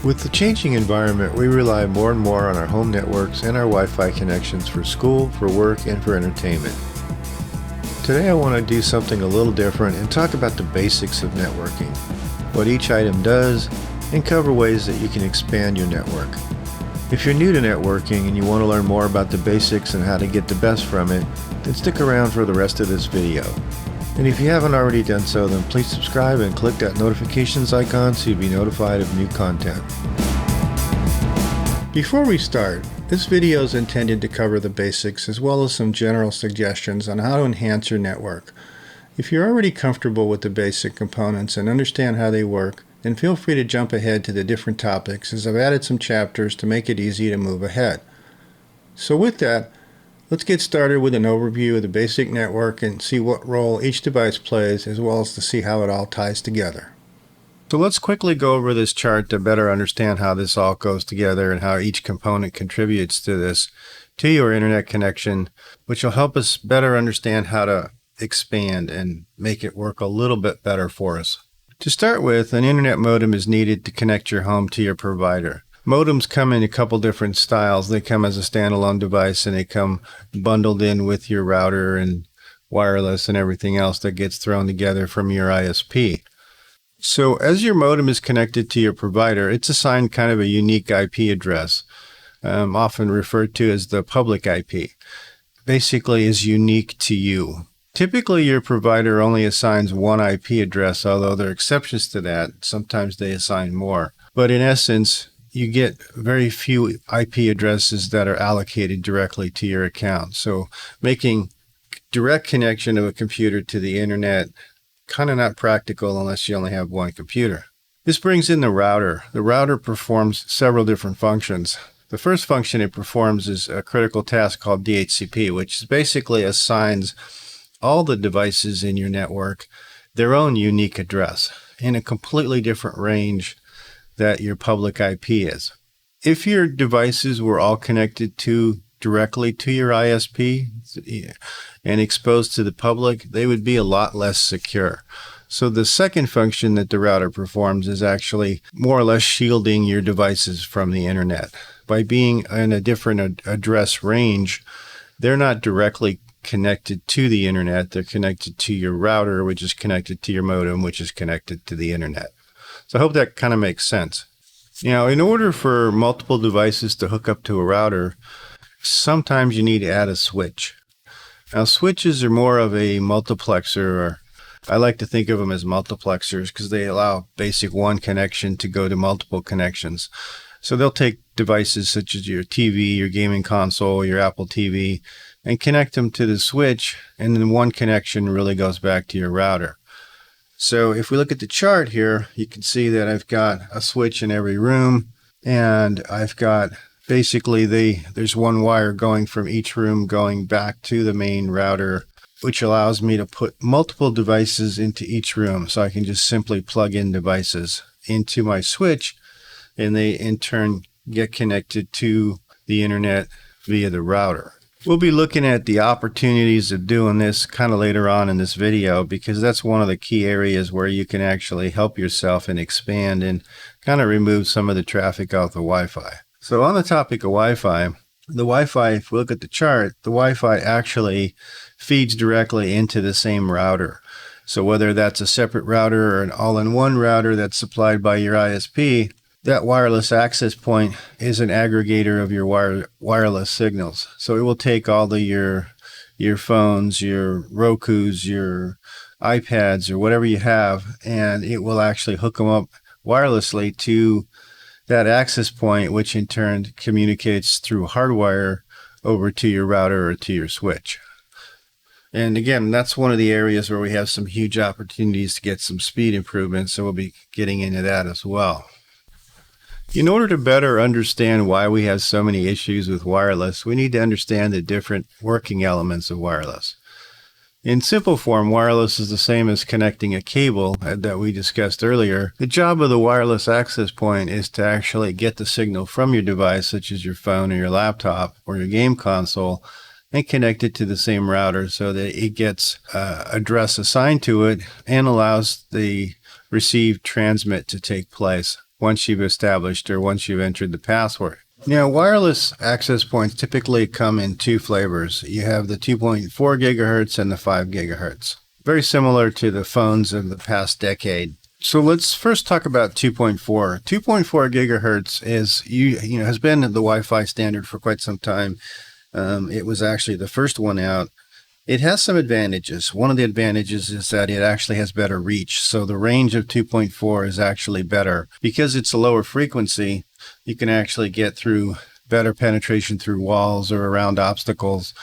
With the changing environment, we rely more and more on our home networks and our Wi-Fi connections for school, for work, and for entertainment. Today I want to do something a little different and talk about the basics of networking, what each item does, and cover ways that you can expand your network. If you're new to networking and you want to learn more about the basics and how to get the best from it, then stick around for the rest of this video. And if you haven't already done so, then please subscribe and click that notifications icon so you'll be notified of new content. Before we start, this video is intended to cover the basics as well as some general suggestions on how to enhance your network. If you're already comfortable with the basic components and understand how they work, then feel free to jump ahead to the different topics as I've added some chapters to make it easy to move ahead. So with that, let's get started with an overview of the basic network and see what role each device plays, as well as to see how it all ties together. So let's quickly go over this chart to better understand how this all goes together and how each component contributes to this, to your internet connection, which will help us better understand how to expand and make it work a little bit better for us. To start with, an internet modem is needed to connect your home to your provider. Modems come in a couple different styles. They come as a standalone device and they come bundled in with your router and wireless and everything else that gets thrown together from your ISP. So as your modem is connected to your provider, it's assigned kind of a unique IP address, often referred to as the public IP. Basically is unique to you. Typically, your provider only assigns one IP address, although there are exceptions to that. Sometimes they assign more. But in essence, you get very few IP addresses that are allocated directly to your account. So making direct connection of a computer to the internet, kind of not practical unless you only have one computer. This brings in the router. The router performs several different functions. The first function it performs is a critical task called DHCP, which basically assigns all the devices in your network their own unique address in a completely different range that your public IP is. If your devices were all connected directly to your ISP and exposed to the public, they would be a lot less secure. So the second function that the router performs is actually more or less shielding your devices from the internet. By being in a different address range, they're not directly connected to the internet. They're connected to your router, which is connected to your modem, which is connected to the internet. So I hope that kind of makes sense. Now, in order for multiple devices to hook up to a router, sometimes you need to add a switch. Now, switches are more of a multiplexer, or I like to think of them as multiplexers because they allow basic one connection to go to multiple connections. So they'll take devices such as your TV, your gaming console, your Apple TV, and connect them to the switch, and then one connection really goes back to your router. So if we look at the chart here, you can see that I've got a switch in every room, and I've got basically there's one wire going from each room going back to the main router, which allows me to put multiple devices into each room. So I can just simply plug in devices into my switch, and they in turn get connected to the internet via the router. We'll be looking at the opportunities of doing this kind of later on in this video, because that's one of the key areas where you can actually help yourself and expand and kind of remove some of the traffic off the Wi-Fi. So on the topic of Wi-Fi, if we look at the chart, the Wi-Fi actually feeds directly into the same router. So whether that's a separate router or an all-in-one router that's supplied by your ISP, that wireless access point is an aggregator of your wireless signals. So it will take all your phones, your Rokus, your iPads, or whatever you have, and it will actually hook them up wirelessly to that access point, which in turn communicates through hardwire over to your router or to your switch. And again, that's one of the areas where we have some huge opportunities to get some speed improvements, so we'll be getting into that as well. In order to better understand why we have so many issues with wireless, we need to understand the different working elements of wireless. In simple form, wireless is the same as connecting a cable that we discussed earlier. The job of the wireless access point is to actually get the signal from your device, such as your phone or your laptop or your game console, and connect it to the same router so that it gets an address assigned to it and allows the receive transmit to take place. once you've established or once you've entered the password. Now, wireless access points typically come in two flavors. You have the 2.4 gigahertz and the 5 gigahertz. Very similar to the phones of the past decade. So let's first talk about 2.4. 2.4 gigahertz is has been the Wi-Fi standard for quite some time. It was actually the first one out. It has some advantages. One of the advantages is that it actually has better reach. So the range of 2.4 is actually better. Because it's a lower frequency, you can actually get through better penetration through walls or around obstacles.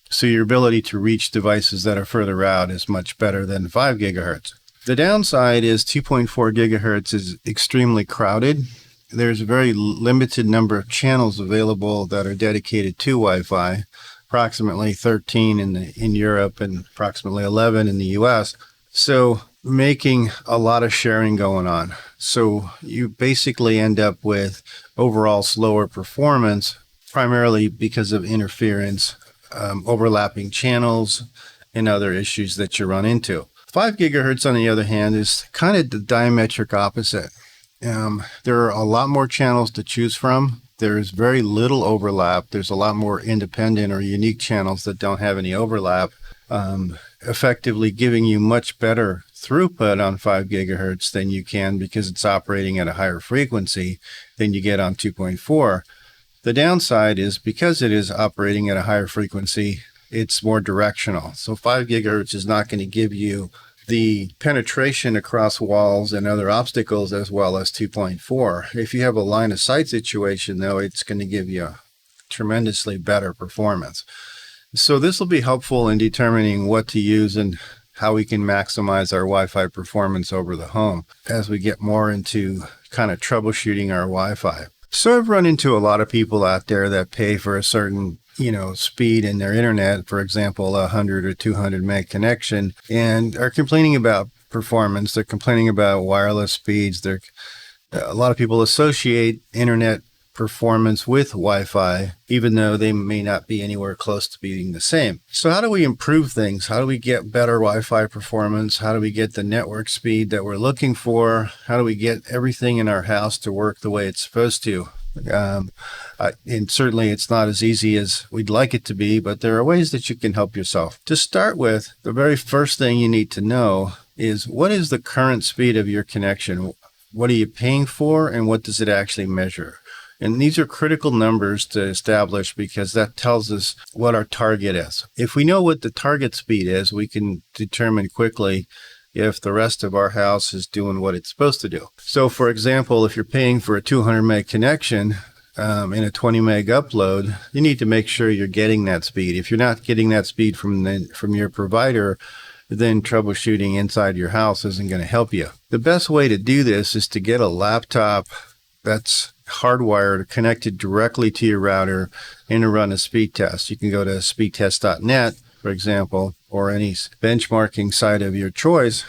So your ability to reach devices that are further out is much better than 5 gigahertz. The downside is 2.4 gigahertz is extremely crowded. There's a very limited number of channels available that are dedicated to Wi-Fi. Approximately 13 in Europe and approximately 11 in the US. So making a lot of sharing going on. So you basically end up with overall slower performance, primarily because of interference, overlapping channels, and other issues that you run into. 5 gigahertz, on the other hand, is kind of the diametric opposite. There are a lot more channels to choose from. There's very little overlap. There's a lot more independent or unique channels that don't have any overlap, effectively giving you much better throughput on 5 gigahertz than you can because it's operating at a higher frequency than you get on 2.4. The downside is because it is operating at a higher frequency, it's more directional. So 5 gigahertz is not going to give you the penetration across walls and other obstacles as well as 2.4. If you have a line of sight situation, though, it's going to give you tremendously better performance. So this will be helpful in determining what to use and how we can maximize our Wi-Fi performance over the home as we get more into kind of troubleshooting our Wi-Fi. So I've run into a lot of people out there that pay for a certain speed in their internet, for example, 100 or 200 meg connection, and are complaining about performance. They're complaining about wireless speeds. A lot of people associate internet performance with Wi-Fi, even though they may not be anywhere close to being the same. So how do we improve things? How do we get better Wi-Fi performance? How do we get the network speed that we're looking for? How do we get everything in our house to work the way it's supposed to? And certainly it's not as easy as we'd like it to be, but there are ways that you can help yourself. To start with, the very first thing you need to know is what is the current speed of your connection? What are you paying for, and what does it actually measure? And these are critical numbers to establish because that tells us what our target is. If we know what the target speed is, we can determine quickly if the rest of our house is doing what it's supposed to do. So for example, if you're paying for a 200 meg connection and a 20 meg upload, you need to make sure you're getting that speed. If you're not getting that speed from your provider, then troubleshooting inside your house isn't going to help you. The best way to do this is to get a laptop that's hardwired, connected directly to your router, and to run a speed test. You can go to speedtest.net, for example, or any benchmarking site of your choice,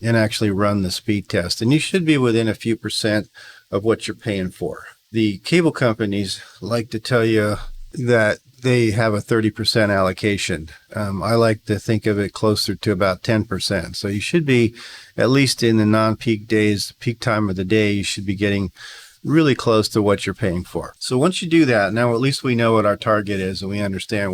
and actually run the speed test. And you should be within a few percent of what you're paying for. The cable companies like to tell you that they have a 30% allocation. I like to think of it closer to about 10%. So you should be, at least in the non-peak days, peak time of the day, you should be getting really close to what you're paying for. So once you do that, now at least we know what our target is and we understand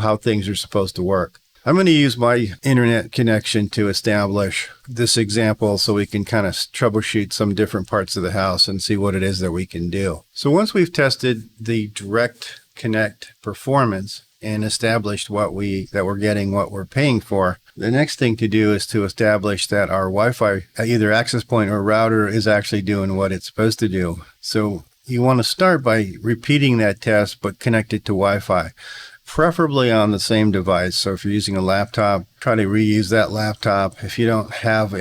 how things are supposed to work. I'm going to use my internet connection to establish this example so we can kind of troubleshoot some different parts of the house and see what it is that we can do. So once we've tested the direct connect performance and established that we're getting what we're paying for, the next thing to do is to establish that our Wi-Fi, either access point or router, is actually doing what it's supposed to do. So you want to start by repeating that test, but connect it to Wi-Fi, preferably on the same device. So if you're using a laptop, try to reuse that laptop. If you don't have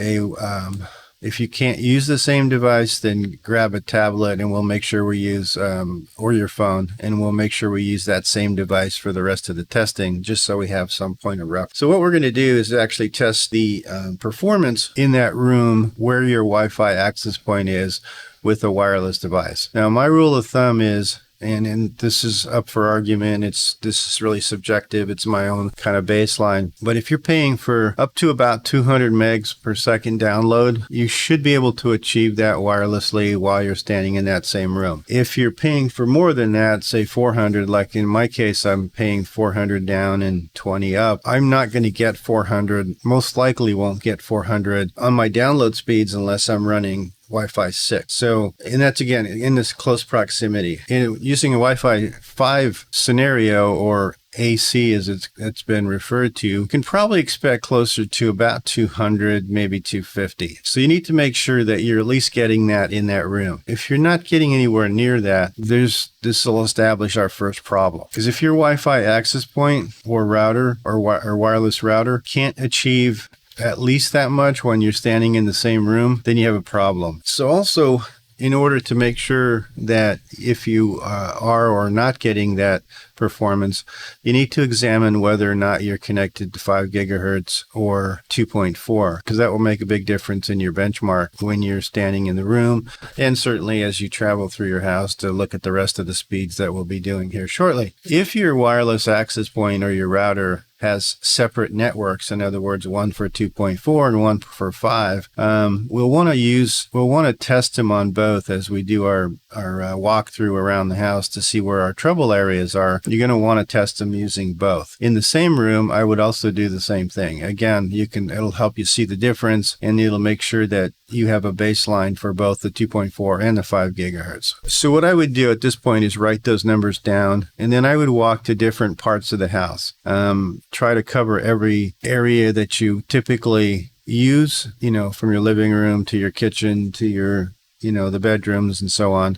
if you can't use the same device, then grab a tablet and we'll make sure we use, or your phone, and we'll make sure we use that same device for the rest of the testing, just so we have some point of reference. So what we're going to do is actually test the performance in that room where your Wi-Fi access point is with a wireless device. Now, my rule of thumb is and this is up for argument. This is really subjective. It's my own kind of baseline. But if you're paying for up to about 200 megs per second download, you should be able to achieve that wirelessly while you're standing in that same room. If you're paying for more than that, say 400, like in my case, I'm paying 400 down and 20 up, I'm not going to get 400, most likely won't get 400 on my download speeds unless I'm running Wi-Fi 6. So, and that's again in this close proximity. Using a Wi-Fi 5 scenario, or AC as it's been referred to, you can probably expect closer to about 200, maybe 250. So you need to make sure that you're at least getting that in that room. If you're not getting anywhere near that, this will establish our first problem. Because if your Wi-Fi access point or router or wireless router can't achieve at least that much when you're standing in the same room, then you have a problem. So also, in order to make sure that if you are or not getting that performance, you need to examine whether or not you're connected to 5 gigahertz or 2.4, because that will make a big difference in your benchmark when you're standing in the room, and certainly as you travel through your house to look at the rest of the speeds that we'll be doing here shortly. If your wireless access point or your router has separate networks, in other words, one for 2.4 and one for 5, we'll want to test them on both as we do our walkthrough around the house to see where our trouble areas are. You're going to want to test them using both. In the same room, I would also do the same thing. Again, it'll help you see the difference, and it'll make sure that you have a baseline for both the 2.4 and the 5 gigahertz. So what I would do at this point is write those numbers down, and then I would walk to different parts of the house. Try to cover every area that you typically use, from your living room to your kitchen to your, the bedrooms and so on.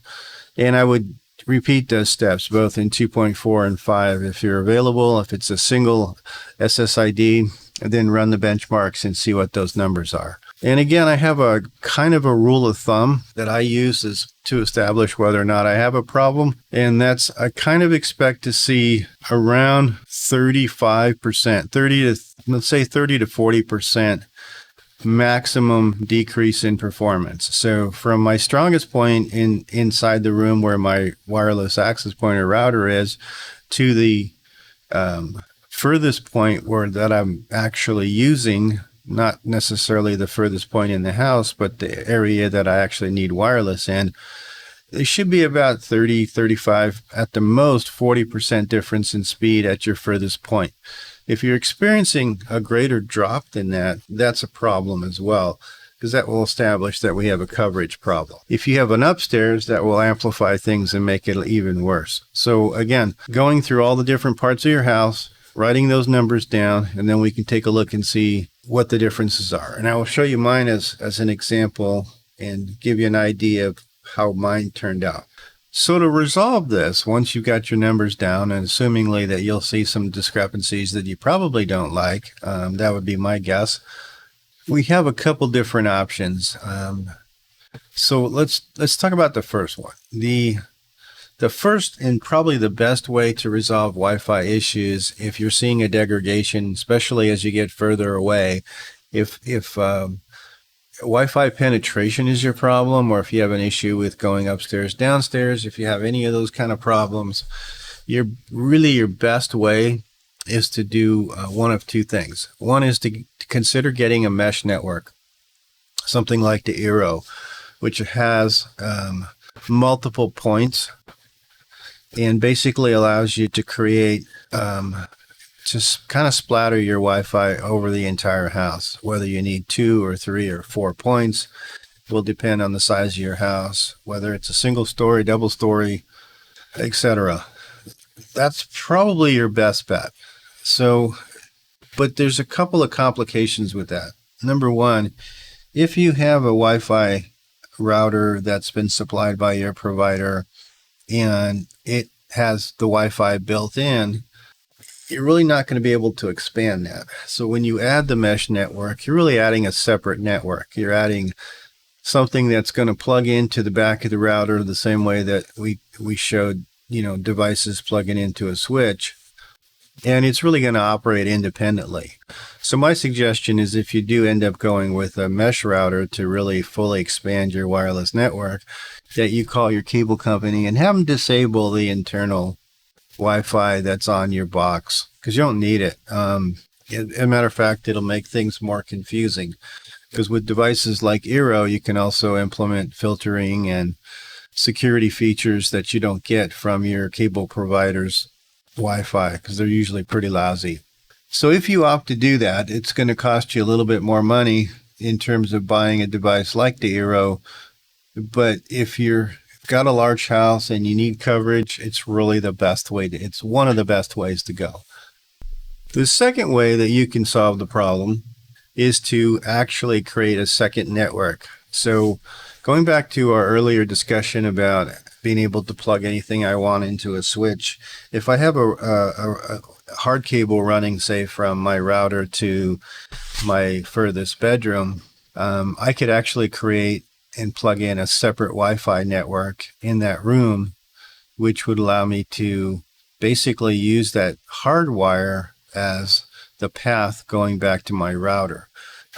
And I would repeat those steps both in 2.4 and 5 if you're available. If it's a single SSID, then run the benchmarks and see what those numbers are. And again, I have a kind of a rule of thumb that I use to establish whether or not I have a problem. And that's, I kind of expect to see around 35%, let's say 30 to 40% maximum decrease in performance. So from my strongest point inside the room where my wireless access point or router is, to the furthest point that I'm actually using, not necessarily the furthest point in the house, but the area that I actually need wireless in, it should be about 30, 35, at the most 40% difference in speed at your furthest point. If you're experiencing a greater drop than that, that's a problem as well, because that will establish that we have a coverage problem. If you have an upstairs, that will amplify things and make it even worse. So again, going through all the different parts of your house, writing those numbers down, and then we can take a look and see what the differences are. And I will show you mine as an example and give you an idea of how mine turned out. So to resolve this, once you've got your numbers down, and assumingly that you'll see some discrepancies that you probably don't like, that would be my guess, we have a couple different options. So let's talk about the first one. The first and probably the best way to resolve Wi-Fi issues, if you're seeing a degradation, especially as you get further away, if Wi-Fi penetration is your problem, or if you have an issue with going upstairs, downstairs, if you have any of those kind of problems, your best way is to do one of two things. One is to consider getting a mesh network, something like the Eero, which has multiple points and basically allows you to create, just kind of splatter your Wi-Fi over the entire house. Whether you need 2 or 3 or 4 points will depend on the size of your house, whether it's a single story, double story, etc. That's probably your best bet. So, but there's a couple of complications with that. Number one, if you have a Wi-Fi router that's been supplied by your provider and it has the Wi-Fi built in, you're really not going to be able to expand that. So when you add the mesh network, you're really adding a separate network. You're adding something that's going to plug into the back of the router the same way that we showed, devices plugging into a switch. And it's really going to operate independently. So my suggestion is, if you do end up going with a mesh router to really fully expand your wireless network, that you call your cable company and have them disable the internal Wi-Fi that's on your box, because you don't need it. As a matter of fact, it'll make things more confusing, because with devices like Eero, you can also implement filtering and security features that you don't get from your cable provider's Wi-Fi, because they're usually pretty lousy. So if you opt to do that, it's going to cost you a little bit more money in terms of buying a device like the Eero. But if you've got a large house and you need coverage, it's really the best way it's one of the best ways to go. The second way that you can solve the problem is to actually create a second network. So going back to our earlier discussion about being able to plug anything I want into a switch, if I have a hard cable running, say, from my router to my furthest bedroom, I could actually create and plug in a separate Wi-Fi network in that room, which would allow me to basically use that hardwire as the path going back to my router.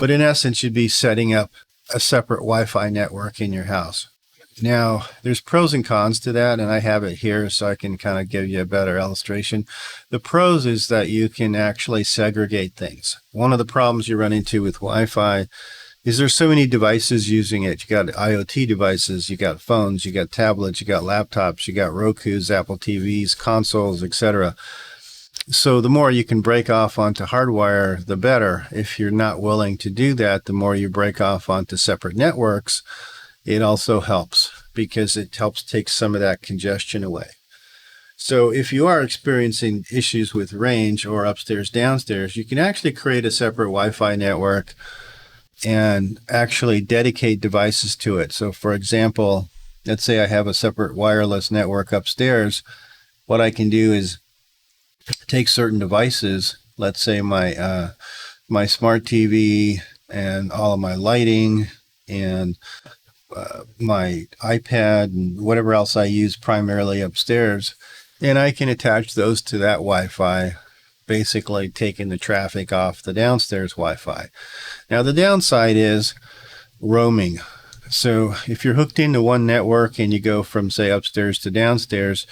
But in essence, you'd be setting up a separate Wi-Fi network in your house. Now, there's pros and cons to that, and I have it here so I can kind of give you a better illustration. The pros is that you can actually segregate things. One of the problems you run into with Wi-Fi is there's so many devices using it. You got IoT devices, you got phones, you got tablets, you got laptops, you got Rokus, Apple TVs, consoles, etc. So the more you can break off onto hardwire, the better. If you're not willing to do that, the more you break off onto separate networks, it also helps, because it helps take some of that congestion away. So if you are experiencing issues with range or upstairs, downstairs, you can actually create a separate Wi-Fi network and actually dedicate devices to it. So for example, let's say I have a separate wireless network upstairs. What I can do is take certain devices, let's say my smart TV and all of my lighting and my iPad and whatever else I use primarily upstairs, and I can attach those to that Wi-Fi, basically taking the traffic off the downstairs Wi-Fi. Now, the downside is roaming. So if you're hooked into one network and you go from, say, upstairs to downstairs,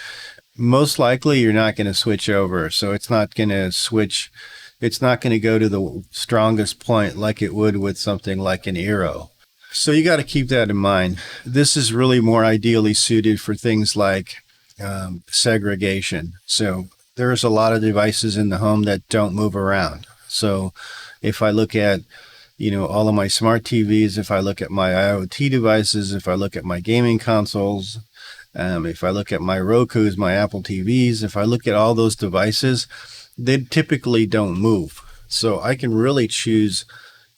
most likely you're not going to switch over. So it's not going to switch. It's not going to go to the strongest point like it would with something like an Eero. So you got to keep that in mind. This is really more ideally suited for things like segregation. So there's a lot of devices in the home that don't move around. So if I look at, all of my smart TVs, if I look at my IoT devices, if I look at my gaming consoles, if I look at my Rokus, my Apple TVs, if I look at all those devices, they typically don't move. So I can really choose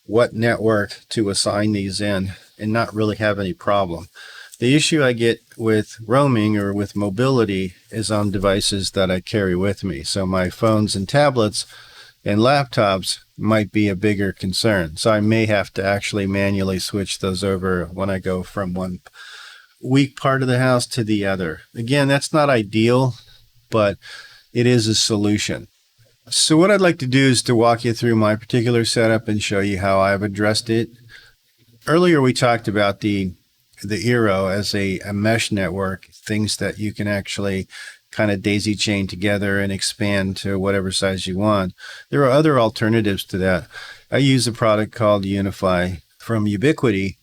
what network to assign these in and not really have any problem. The issue I get with roaming or with mobility is on devices that I carry with me. So my phones and tablets and laptops might be a bigger concern. So I may have to actually manually switch those over when I go from one weak part of the house to the other. Again, that's not ideal, but it is a solution. So what I'd like to do is to walk you through my particular setup and show you how I've addressed it. Earlier, we talked about the Eero as a mesh network, things that you can actually kind of daisy chain together and expand to whatever size you want. There are other alternatives to that. I use a product called Wifi from Ubiquiti,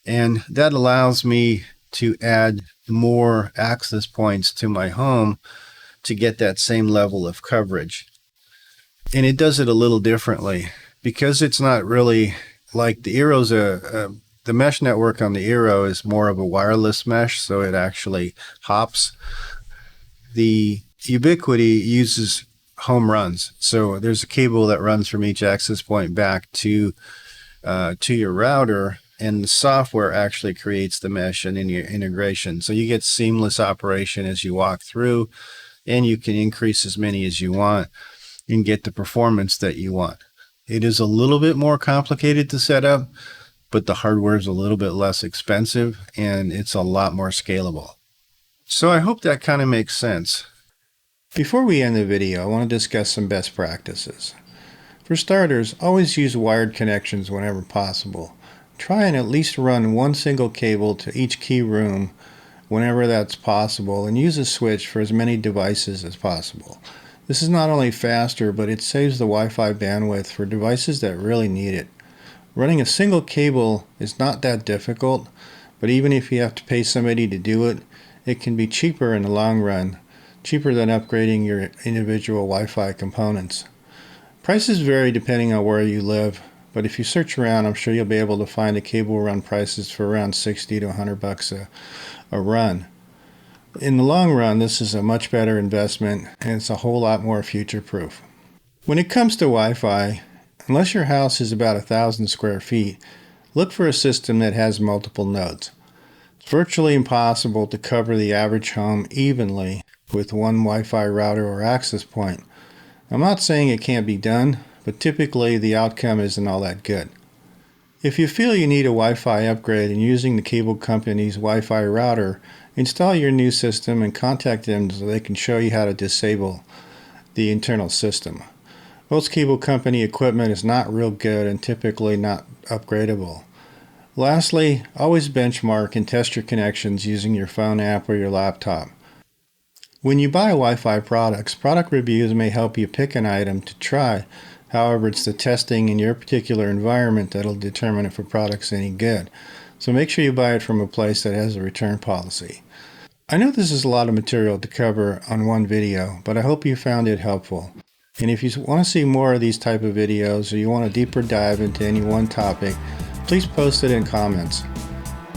and that allows me to add more access points to my home to get that same level of coverage. And it does it a little differently because it's not really like the Eero's the mesh network on the Eero is more of a wireless mesh, so it actually hops. The Ubiquiti uses home runs. So there's a cable that runs from each access point back to your router, and the software actually creates the mesh and in your integration. So you get seamless operation as you walk through, and you can increase as many as you want and get the performance that you want. It is a little bit more complicated to set up, but the hardware is a little bit less expensive and it's a lot more scalable. So I hope that kind of makes sense. Before we end the video, I want to discuss some best practices. For starters, always use wired connections whenever possible. Try and at least run one single cable to each key room whenever that's possible, and use a switch for as many devices as possible. This is not only faster, but it saves the Wi-Fi bandwidth for devices that really need it. Running a single cable is not that difficult, but even if you have to pay somebody to do it, it can be cheaper in the long run, cheaper than upgrading your individual Wi-Fi components. Prices vary depending on where you live, but if you search around, I'm sure you'll be able to find the cable run prices for around 60 to 100 bucks a run. In the long run, this is a much better investment, and it's a whole lot more future-proof. When it comes to Wi-Fi, unless your house is about 1,000 square feet, look for a system that has multiple nodes. It's virtually impossible to cover the average home evenly with one Wi-Fi router or access point. I'm not saying it can't be done, but typically the outcome isn't all that good. If you feel you need a Wi-Fi upgrade and using the cable company's Wi-Fi router, install your new system and contact them so they can show you how to disable the internal system. Most cable company equipment is not real good and typically not upgradable. Lastly, always benchmark and test your connections using your phone app or your laptop. When you buy Wi-Fi products, product reviews may help you pick an item to try. However, it's the testing in your particular environment that'll determine if a product's any good. So make sure you buy it from a place that has a return policy. I know this is a lot of material to cover on one video, but I hope you found it helpful. And if you want to see more of these type of videos or you want a deeper dive into any one topic, please post it in comments.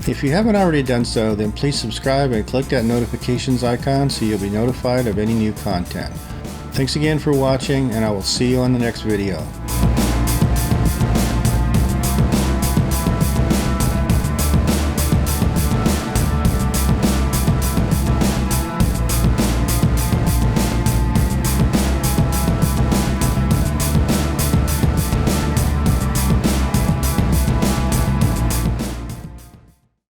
If you haven't already done so, then please subscribe and click that notifications icon so you'll be notified of any new content. Thanks again for watching, and I will see you on the next video.